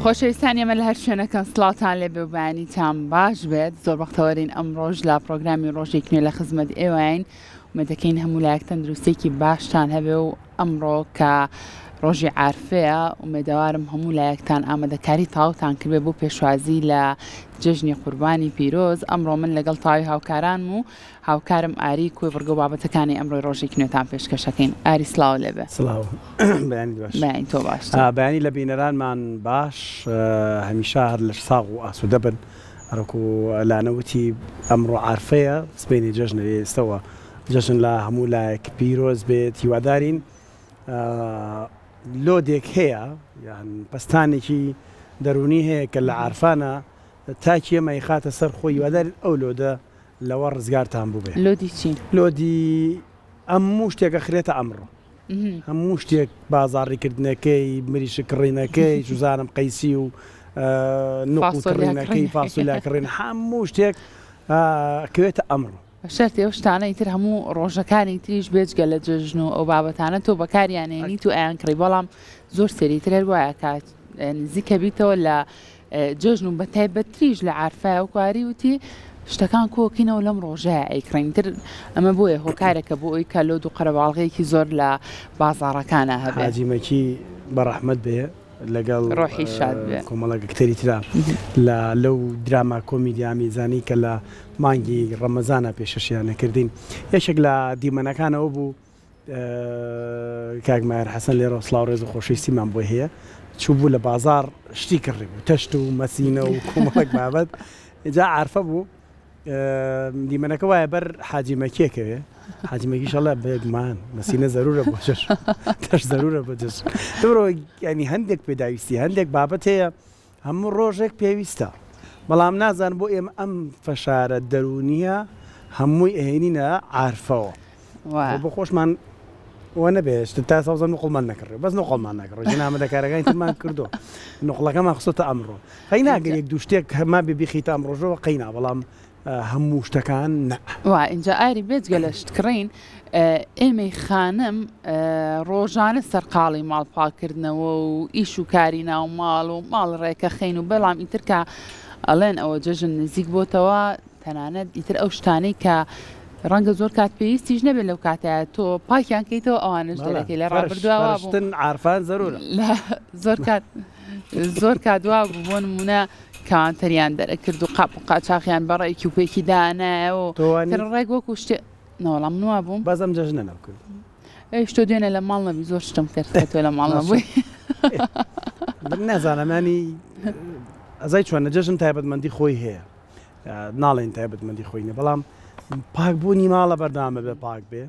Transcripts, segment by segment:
خۆشەویستان ئێمە لە هەر شوێنەکە سڵاتان لێ بێ و بەیانیتان باش بێت. زۆر بەختەوەرین ئەم ڕۆژ لە پرۆگرامی ڕۆژێک نوێ لە خزمەت ئێوەین. ومێدەکەین هەموو لایەک تەندروستێکی باشتان هەبێ و ئەمڕۆ کە ڕۆژی عارفەیە ومێدەوارم هەموو لایەکتان ئامادەکاری تاوتان کردێ بۆ پێشوازی لە جژنی قوربانی پیرۆز. ئەمڕۆ من لەگەڵ تاوی هاوکاران و هاوکارم ئاری کوێ بڕگە و بابەتەکانی ئەمڕۆی ڕۆژێک نوێتان پێشکەشەکەین. ئاری سڵاو لێبێ. سڵاو بەیانی باش. بەیانی تۆ باش. بەیانی لە بینەرانمان باش هەمیشە هەر لە ساغ و ئاسوودە بن هەرکو لانەوتی ئەمڕۆ عارفەیە سبەینی جژنە ئێستەوە جژن لە هەموو لایەک پیرۆز بێت هیوادارین لۆدێک هەیە یان پستانێکی دەرونی هەیە کە لە عارفانە تاکی ئەمە خاتە سەر خۆی هیوادارین ئەو لۆدە لەوە ڕزگارتان بوو بێ. لۆدی چی؟ لۆدی ئەموو شتێکە خرێتە ئەمڕۆ هەموو شتێک بازاڕیکردنەکەی مریشە کڕینەکەی جوزانم قەیسی و نوقڵکڕینەکەی فاسولاکڕین هەموو شتێک کەوێتە ئەمڕۆ. شەرتی ئەو شتانە ئیتر هەموو ڕۆژەکانی تریش بێجگە لە جژن و ئەو بابەتانە تۆ بەکاریانێنیت و ئەیانکڕی بەڵام زۆر سەریتر هەر وایە کات نزیکە بیتەوە لە جژن و بەتایبەتریش لە عارفە و کواری وتی شتەکان کۆکینەوە لەم ڕۆژەیە ئەیکڕینتر ئەمە بۆیە هۆکارێکە بۆ ئەوی کە لۆد و قەرەباڵغەیەکی زۆر لە بازاڕەکانە هەبێت. حاجیمەکی بەڕەحمەت بێ لەگەڵ ڕۆحی شاد بێ کۆمەڵە کتێری ترا لەو دراما کۆمیدیامی زانی کە لە مانگی ڕەمەزانە پێشەشیانە کردین. یەکێک لە دیمەنەکانەوە بوو کاک ماهر حەسەن لێرە سڵاو ڕێز و خۆشەویستیمان بۆ هەیە چوو بوو لە بازار شتی کڕی بوو تەشت و مەسینە و کۆمەڵک بابەت جا عارفە بوو دیمەنەکە وایە بەر حاجیمەکیەکەوێ حاجیمەکیشەڵە بێگمان مەسینە زەرورە بۆ جەش تەش زەرورە بۆ جەش دەڕۆ ینی هەندێک پێداویستی هەندێک بابەت هەیە هەموو ڕۆژێک پێویستە بەڵام نازان بۆ ئێمە ئەم فەشارە دەرونیە هەمووی ئەهێنینە عارفەوە بۆ خۆشمان وە نەبێت تا ساوزە نوقڵمان نەکڕێ بەس نوقڵمان نەکڕۆ جنامە دەکارەکانی ترمان کردو نوقڵەکەمان خسۆتە ئەمڕۆ قەی ناگەر یەک دوو شتێک هەما ببیخیتە ئەمڕۆژەوە قەینا بەڵام هەموو شتەکان وا اینجا ئاری بێجگە لە شتکڕین ئێمەی خانم ڕۆژانە سەرقاڵی ماڵپاکردنەوە و ئیش و کاری ناو ماڵ و ماڵ ڕێکە خین و بەڵام ئیترکە ئەڵێن ئەوە جژن نزیک بۆتەوە تەنانەت ئیتر ئەو شتانەی کە ڕەنگە زۆر کات پێویستیش نەبێت لەو کاتەیە تۆ پاکیان کەیتەوە ئەوانش دەرەکەی لە ڕابردووە بوون عارفان زەرورە زۆر کاتوا بوو بۆ نمونە کانتەریان دەرەکرد و قاپ و قاچاقیان بەڕێکی و پێکی دانایەوە ڕێک وەکو شتێ نەوەڵام نووا بووم بەزەم جەژنە نەکرد شتۆ دوێنێ لە ماڵ نەبی زۆر شتم کرد تۆ لە ماڵ نەبووی نازانەمانی ئەزای چۆنە جەژن تایبەتمەندی خۆی هەیە ناڵێن تایبەتمەندی خۆینە بەڵام پاکبوونی ماڵە بەردامە بێ پاک بێ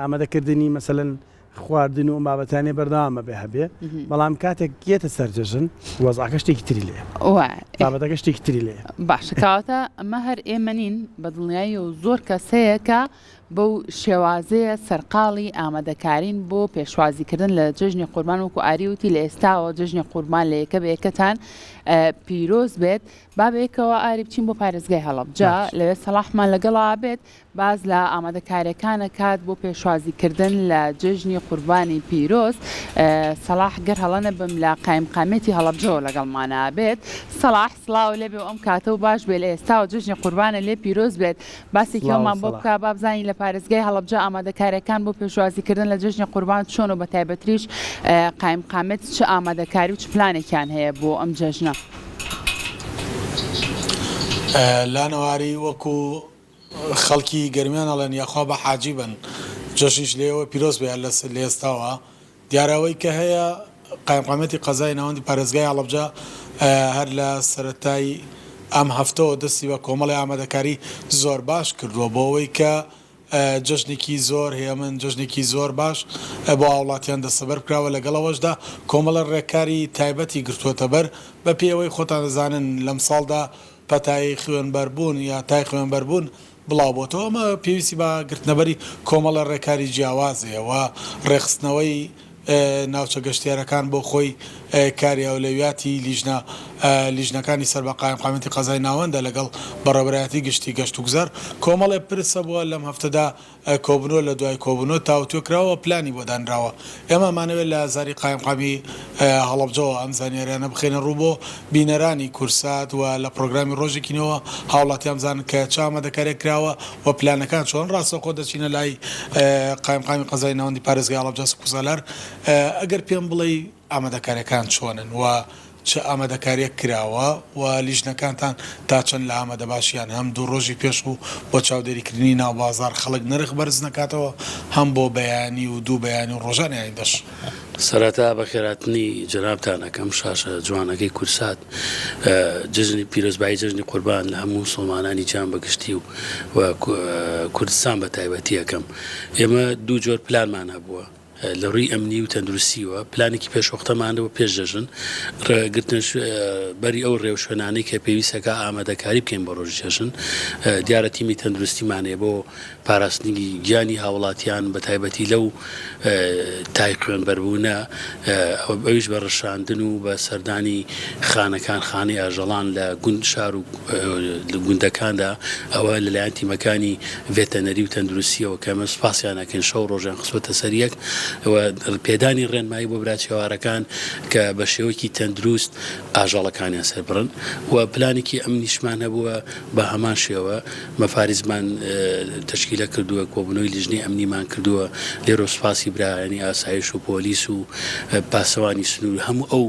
ئامادەکردنی مەسەلەن خواردن و بابەتانی بەردامە بێ هەبێ بەڵام کاتێک گێتە سەرجەژن وەزعەکە شتێکی تری لێ بابەتەکە شتێکی تری لێ باشە کاتە ئەمە هەر ئێمە نین بە دڵنیایی و زۆر کەسەیە کە بەو شێوازەیە سەرقاڵی ئامادەکارین بۆ پێشوازیکردن لە جژنی قوربان وەکو ئاریوتی لە ئێستاوە جژنی قوربان لە یەکە بە یەکەتان پیرۆز بێت بابێکەوە ئاری بچین بۆ پارێزگای هەڵەبجا لەوێ سەلاحمان لەگەڵا بێت باز لە ئامادەکاریەکانە کات بۆ پێشوازیکردن لە جژنی قوربانی پیرۆز سەلاح گەر هەڵەنە بم لە قایمقامەتی هەڵەبجەوە لەگەڵمانە بێت سەلاح سڵاو لێ بێ و ئەم کاتە و باش بێ لە ئێستاوە جژنی قوربانە لێ پیرۆز بێت باسێکیەوەمان بۆ بکە بابزانین لە پارێزگای هەڵەبجە ئامادەکاریەکان بۆ پێشوازیکردن لە جژنی قوربان چۆن و بەتایبەتریش قایمقامەت چ ئامادەکاری و چ پلانێکیان هەیە بۆ ئەم جژنە لانەواری وەکو خەڵکی گەرمیان ئەڵێن یاخوا بە حاجی بن جەشنیش لێەوە پیرۆز بێ لە ئێستاوە دیارەوەی کە هەیە قایمقامەتی قەزای ناوەندی پارێزگای هەڵەبجە هەر لە سەرەتای ئەم هەفتەوە دەستی بە کۆمەڵی ئامادەکاری زۆر باش کردووە بۆ ئەوەی کە جژنێکی زۆر هەیە من جژنێکی زۆر باش بۆ هاوڵاتیان دەسەبەر کراوە لەگەڵەوەشدا کۆمەڵە ڕێکاری تایبەتی گرتووەتە بەر بە پێوەی خۆتان دەزانن لەم ساڵدا پەتای خوێنبەربوون یا تای خوێنبەربوون بڵاو بۆتەوە ئەمە پێویستی بە گرتنەبەری کۆمەڵە ڕێکاری جیاوازەیەوە ڕێخستنەوەی ناوچە گەشتیارەکان بۆ خۆی کاری ئەولەویاتی لیژنە لیژنەکانی سەر بە قایمقامەتی قەزای ناوەندە لەگەڵ بەڕێوەبەرایەتی گشتی گەشت و گوزەر کۆمەڵێ پرسە بووە لەم هەفتەدا کۆبنەوە لە دوای کۆبنەوە تاوتوێکراوە پلانی بۆ دانراوە ئێمەمانەوێت لە زاری قایمقامی هەڵەبجەوە ئەم زانیاریانە بخێنە ڕوو بۆ بینەرانی کورسات و لە پرۆگرامی ڕۆژێکینەوە هاوڵاتیان بزانن کە چامە دەکارێک کراوە و پلانەکان چۆن ڕاستەخۆ دەچینە لای قایمقامی قەزای ناوەندی پارێزگای هەڵەبجە سکوزەلار ئەگەر پێم بڵێ ئامادەکاریەکان چۆنن و چه ئامادەکاریەک کراوە و لیژنەکانتان تا چەند لە ئامادە باشیان هەم دوو ڕۆژی پێش و بۆ چاودێریکردنی ناو بازار خەڵک نرخ بەرز نکاتەوە هەم بۆ بەیانی و دوو بەیانی و ڕۆژانیان دەش سەرەتا بەخێراتنی جەنابتان ئەەکەم شاشە جوانەکەی کورسات جژنی پیرۆزبایی جژنی قوربان لە هەموو مسلمانانی جیان بەگشتی و کوردستان بە تایبەتی ئەەکەم ئێمە دوو جۆر پلانمان هەبووە لە ڕووی ئەمنی و تەندروستیوە پلانێکی پێشوەختەمانەوە پێش دەژن ڕێگرتن بەری ئەو ڕێو شوێنانەی کە پێویستەکە ئامادەکاری بکەین بە ڕۆژی جەژن دیارە تیمی تەندروستیمانێ بۆ پاراستنی گیانی هاوڵاتیان بە تایبەتی لەو تای خوێنبەربوونە ئەویش بە ڕەشاندن و بە سەردانی خانەکان خانەی ئاژەڵان لە گوند شار و گوندەکاندا ئەوە لەلایەن تیمەکانی ڤێتەنەری و تەندروستیەوە کە ئەمە سوپاسیان ناکەین شەو ڕۆژیان خستوەتە سەریەک پێدانی ڕێنمایی بۆ براچێوارەکان کە بە شێوەیەکی تەندروست ئاژەڵەکانیان سەربڕن و پلانێکی ئەمنیشمان هەبووە بە هەمان شێوە مەفارزمان تشکیلە کردووە کۆبنەوەی لیژنەی ئەمنیمان کردووە لێرۆ سوپاسی برایانی ئاسایش و پۆلیس و پاسەوانی سنوور هەموو ئەو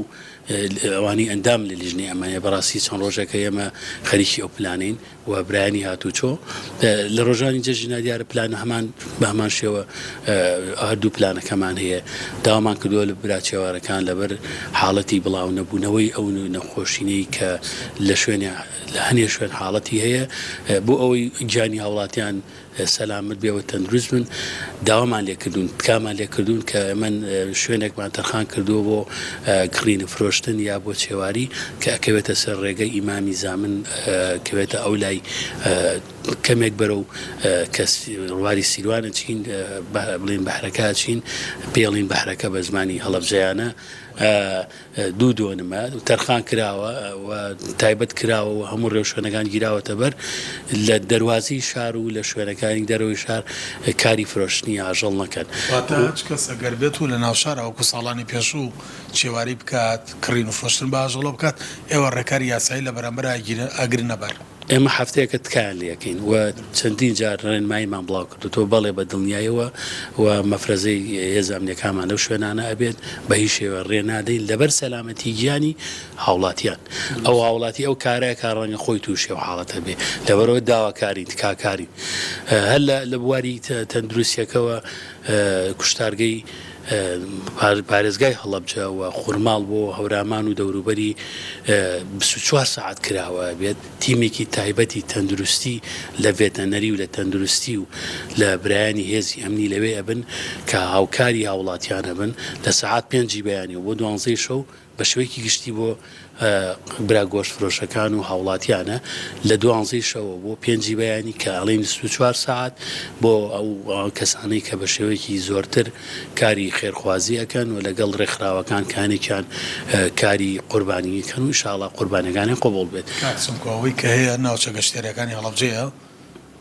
ئەوانی ئەندام لە لیژنەی ئەمانە بەڕاستی چەند ڕۆژەکە ئێمە خەریکی ئەو پلانین و برایانی هاتوچۆ لە ڕۆژانی جەژنە دیارە پلان هەمان بە هەمان شێوە هەردوو پلانەکەمان هەیە داوامان کردووە لە براچێوارەکان لەبەر حاڵەتی بڵاو نەبوونەوەی ئەو نەخۆشینەی کە لە شوێنە لە هەنێ شوێن حاڵەتی هەیە بۆ ئەوەی گیانی هاوڵاتیان سەلامت بێەوە تەندروست بن داوامان لێکردوون تکامان لێکردوون کە من شوێنێکمان تەرخان کردووە بۆ کڕینە فرۆشتن یا بۆ چێواری کە ئەکەوێتە سەر ڕێگەی ئیمامی زامن کەوێتە ئەو لای کەمێک بەرە و کە ڕواری سیروانە چین بڵین بەحرەکە چین پێڵین بەحرەکە بە زمانی هەڵەبجەیانە دوو دۆنمە تەرخان کراوە و تایبەت کراوە و هەموو ڕێو شوێنەکان گیراوەتە بەر لە دەواازی شار و لە شوێنەکانی دەرەوەی شار کاری فرۆشتنی ئاژەڵ نەکەن کەس ئەگەر بێت و لە ناوشار ئەوکو ساڵانی پێشوو چێواری بکات کڕین و فرۆشتن بە ئاژەڵە بکات ئێوە ڕێکاری یاسایی لە بەرامبەر ئەگرن نەبەر ئێمە هەفتەیەکە تکایان لەکەین و چەندین جار ڕێنماییمان بڵاو کردوەوە بەڵێ بە دڵنیایەوە و مەفرەزەی هێزانامنیەکانمان لەو شوێنانە ئەبێت بە هیچ شێوە ڕێنادەین لەبەر سەلامەتی گیانی هاوڵاتیان ئەو هاوڵاتی ئەو کارەیە کارڕەنگە خۆی تووشێ و حاڵەتە بێ لەبەرەوە داواکارین تکاکارین هەر لە بواری تەندروستیەکەەوە کوشتارگەی پارێزگای هەڵەبجە و خوورماڵ بۆ هەورامان و دەوروبەری 24 ساعت کراوە بێت تیمێکی تایبەتی تەندروستی لە ڤێتەنەری و لە تەندروستی و لە برایانی هێزی ئەمنی لەوێ ئەبن کە هاوکاری هاوڵاتیانە بن لە سەعات 5 بەیانی و بۆ 12 شەو بە شوەیەکی گشتی بۆ برا گۆشت فرۆشەکان و هاوڵاتیانە لە 12 شەوە بۆ 5 بەیانی کە ئەڵێن 24 ساعت بۆ ئەو کەسانەی کە بە شێوەیەکی زۆرتر کاری خێرخوازی ئەەکەن و لەگەڵ ڕێکخراوەکان کانێکیان کاری قوربانیەکەن و ئینشاڵڵا قوربانەکانی قۆبوڵ بێت ئەوەی کە هەیە ناوچە گەشتێرەکانی هەڵەبجەیە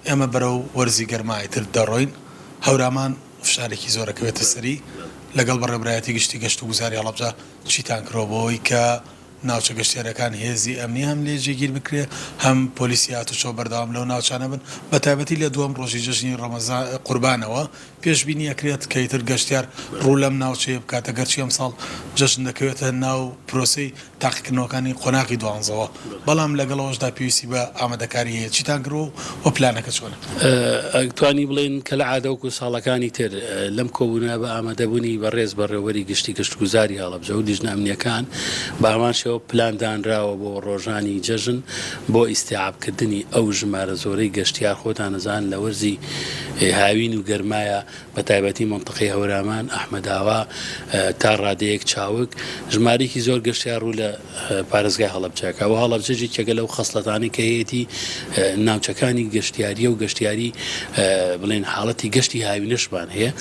ئێمە بەرەو وەرزی گەرمایتر دەڕۆین هەورامان فشارێکی زۆرەکەوێتە سەری لەگەڵ بەڕێبرایەتی گشتی گەشت و گوزاری هەڵەبجە چیتان کرۆبەوەی کە ناوچە گەشتێرەکان هێزی ئەمنی هەم لێ جێگیر بکرێ هەم پۆلیسی هاتوچۆ بەردەوام لەو ناوچانە بن بە تایبەتی لە دووەم ڕۆژی جەژنی ڕەمەزان قوربانەوە پێشبینی ئەکرێت کەیتر گەشتیار ڕوو لەم ناوچەیە بکاتە گەرچی ئەم ساڵ جەژن دەکەوێتە ناو پرۆسەی تاقیکردنەوەکانی قۆناغی دوانزەوە بەڵام لەگەڵەوەشدا پێویستی بە ئامادەکاری هەیە چیتان کرۆ و پلانەکە چۆنە توانی بڵێن کە لە عادەوەکو ساڵەکانی تر لەم کۆبوونە بە ئامادەبوونی بەڕێز بەڕێوەری گشتی گەشتگوزاری هەڵەبجە و لیژنە ئەمنیەکان بە هەمان شێوە پلاندانراوە بۆ ڕۆژانی جەژن بۆ ئیستیعابکردنی ئەو ژمارە زۆرەی گەشتیار خۆتان نەزان لە وەرزی هاوین و گەرمایە بە تایبەتی منطقەی هەورامان ئەحمەداوا تا ڕادەیەک چاوک ژمارەیەکی زۆر گەشتیار ڕوو لە پارێزگای هەڵەبجەکە و هەڵەبجەی کێگە لەو خەسڵەتانی کە هەیەی ناوچەکانی گەشتیاریە و گەشتیاری بڵێن حاڵەتی گەشتی هاوینەشمان هەیە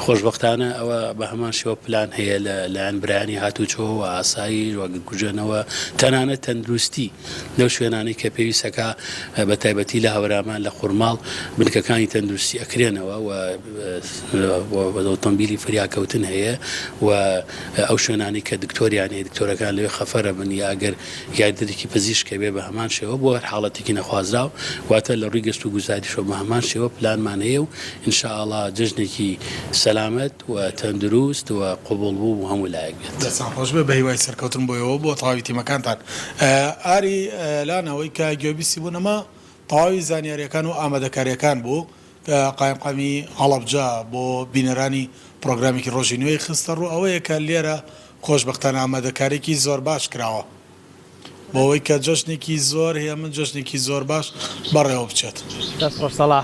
خۆشبەختانە ئەوە بە هەمان شێوە پلان هەیە لەلایەن برایانی هاتوچۆ و ئاسایی وەگوژێنەوە تەنانەت تەندروستی لەو شوێنانی کە پێویستەکە بە تایبەتی لە هەورامان لە خوڕماڵ بنکەکانی تەندروستی ئەکرێنەوە و ئۆتۆمبیلی فریاکەوتن هەیە و ئەو شوێنانی کە دکتۆریان هەیە دکتۆرەکان لەوێ خەفەرە بن یاگەر یاردەرێکی پزیشکە بێ بە هەمان شێوە بۆ هەر حاڵەتێکی نەخوازراو واتە لە ڕووی گەشت و گوزاریشەوە بە هەمان شێوە پلانمان هەیە و ئینشاءڵڵا جژنێکی سەلامەت و تەندروست و قوبوڵبوو و هەموو لایەک بێت. دەستان خۆش بێ بە هیوای سەرکەوتن بۆیەوە بۆ تەواوی تیمەکانتان. ئاری لانەوەی کە گوێبیستی بوونەما تەواوی زانیاریەکان و ئامادەکاریەکان بوو قایمقامی هەڵەبجە بۆ بینەرانی پرۆگرامێکی ڕۆژی نوێی خستە ڕوو ئەوەیە کە لێرە خۆشبەختانە ئامادەکارێکی زۆر باش کراوە بۆەوەی کە جەژنێکی زۆر هەیە من جەژنێکی زۆر باش بەڕێوە بچێت. دەست خۆش سەڵاح